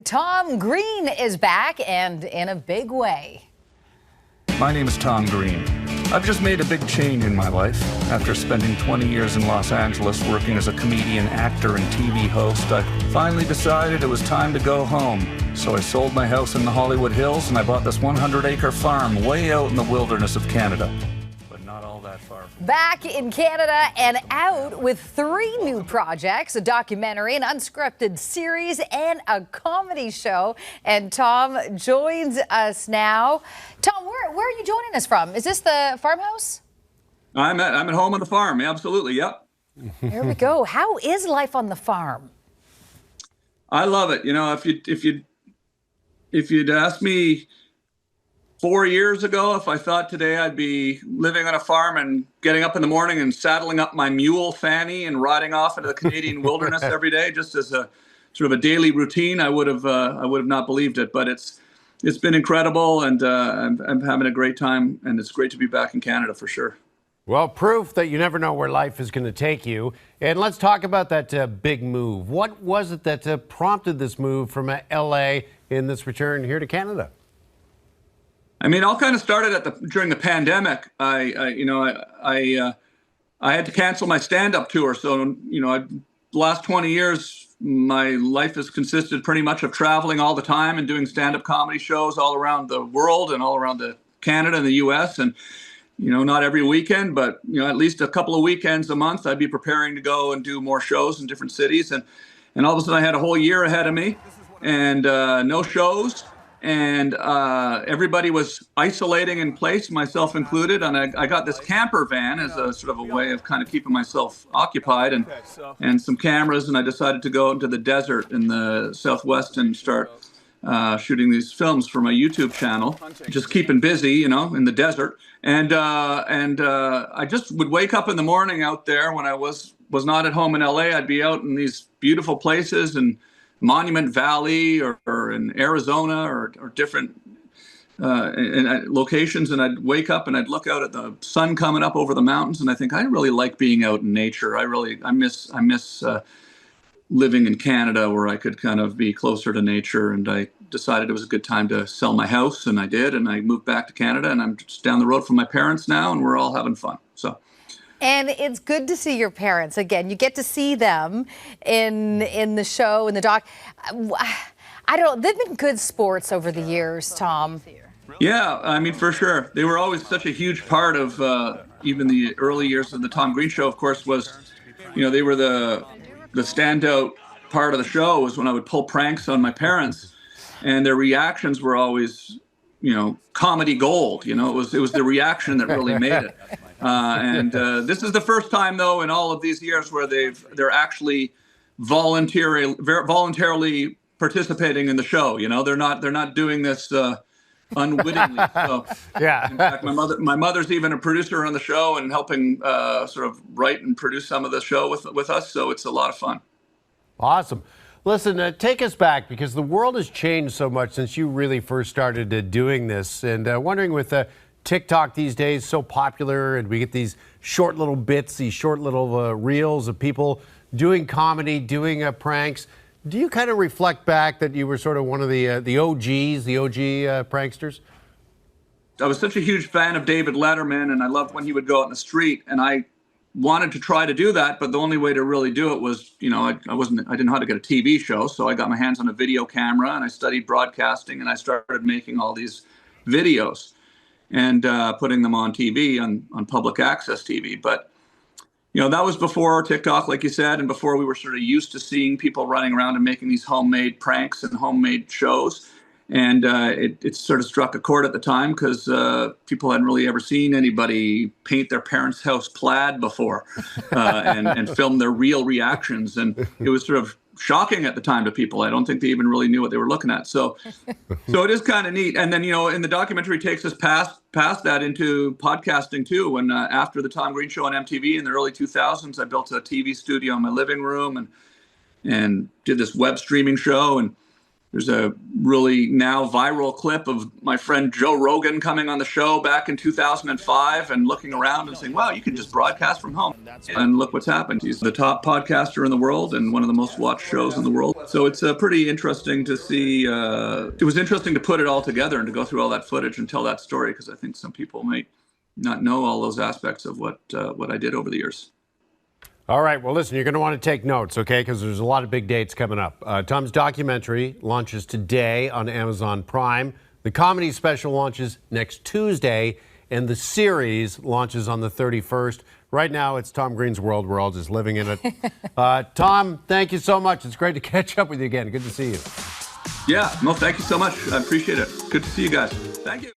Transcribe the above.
Tom Green is back, and in a big way. My name is Tom Green. I've just made a big change in my life. After spending 20 years in Los Angeles working as a comedian, actor, and TV host, I finally decided it was time to go home. So I sold my house in the Hollywood Hills and I bought this 100-acre farm way out in the wilderness of Canada. But not all that far from Back in Canada and out with 3 new projects, a documentary, an unscripted series, and a comedy show. And Tom joins us now. Tom, where are you joining us from? Is this the farmhouse? I'm at home on the farm. Absolutely, yep. Here we go. How is life on the farm? I love it. You know, if you'd asked me 4 years ago if I thought today I'd be living on a farm and getting up in the morning and saddling up my mule Fanny and riding off into the Canadian wilderness every day just as a sort of a daily routine, I would have not believed it. But it's been incredible, and I'm having a great time, and it's great to be back in Canada for sure. Well, proof that you never know where life is going to take you. And let's talk about that big move. What was it that prompted this move from LA in this return here to Canada? I mean, all kind of started during the pandemic. I had to cancel my stand-up tour. So, the last 20 years, my life has consisted pretty much of traveling all the time and doing stand-up comedy shows all around the world and all around Canada and the U.S. And, not every weekend, but, at least a couple of weekends a month, I'd be preparing to go and do more shows in different cities. And all of a sudden I had a whole year ahead of me and no shows. And everybody was isolating in place, myself included. And I got this camper van as a sort of a way of kind of keeping myself occupied and some cameras. And I decided to go into the desert in the Southwest and start shooting these films for my YouTube channel, just keeping busy, in the desert. And I just would wake up in the morning out there when I was not at home in LA. I'd be out in these beautiful places and Monument Valley or in Arizona or different locations, and I'd wake up and I'd look out at the sun coming up over the mountains, and I think I really like being out in nature. I miss living in Canada where I could kind of be closer to nature, and I decided it was a good time to sell my house, and I did, and I moved back to Canada, and I'm just down the road from my parents now, and we're all having fun. And it's good to see your parents again. You get to see them in the show, in the doc. I don't know. They've been good sports over the years, Tom. Yeah, I mean, for sure. They were always such a huge part of even the early years of the Tom Green Show, of course, they were the standout part of the show was when I would pull pranks on my parents, and their reactions were always, comedy gold. It was the reaction that really made it. And this is the first time, though, in all of these years where they're actually voluntarily participating in the show. They're not doing this unwittingly. So, yeah. In fact, my mother's even a producer on the show and helping sort of write and produce some of the show with us. So it's a lot of fun. Awesome. Listen, take us back, because the world has changed so much since you really first started doing this. And wondering, with TikTok these days so popular, and we get these short little bits, these short little reels of people doing comedy, doing pranks. Do you kind of reflect back that you were sort of one of the OGs, the OG pranksters? I was such a huge fan of David Letterman, and I loved when he would go out in the street, and I wanted to try to do that, but the only way to really do it was, I didn't know how to get a TV show, so I got my hands on a video camera, and I studied broadcasting, and I started making all these videos and putting them on TV, on public access TV. But, that was before TikTok, like you said, and before we were sort of used to seeing people running around and making these homemade pranks and homemade shows. And it sort of struck a chord at the time because people hadn't really ever seen anybody paint their parents' house plaid before and film their real reactions. And it was sort of shocking at the time to people. I don't think they even really knew what they were looking at. So it is kind of neat. And then, in the documentary takes us past that into podcasting too. When after the Tom Green Show on MTV in the early 2000s, I built a TV studio in my living room and did this web streaming show. And There's a really now viral clip of my friend Joe Rogan coming on the show back in 2005 and looking around and saying, wow, you can just broadcast from home. And look what's happened. He's the top podcaster in the world and one of the most watched shows in the world. So it's pretty interesting to see. It was interesting to put it all together and to go through all that footage and tell that story, because I think some people might not know all those aspects of what I did over the years. All right. Well, listen, you're going to want to take notes, okay? Because there's a lot of big dates coming up. Tom's documentary launches today on Amazon Prime. The comedy special launches next Tuesday, and the series launches on the 31st. Right now, it's Tom Green's world. We're all just living in it. Tom, thank you so much. It's great to catch up with you again. Good to see you. Yeah, no, thank you so much. I appreciate it. Good to see you guys. Thank you.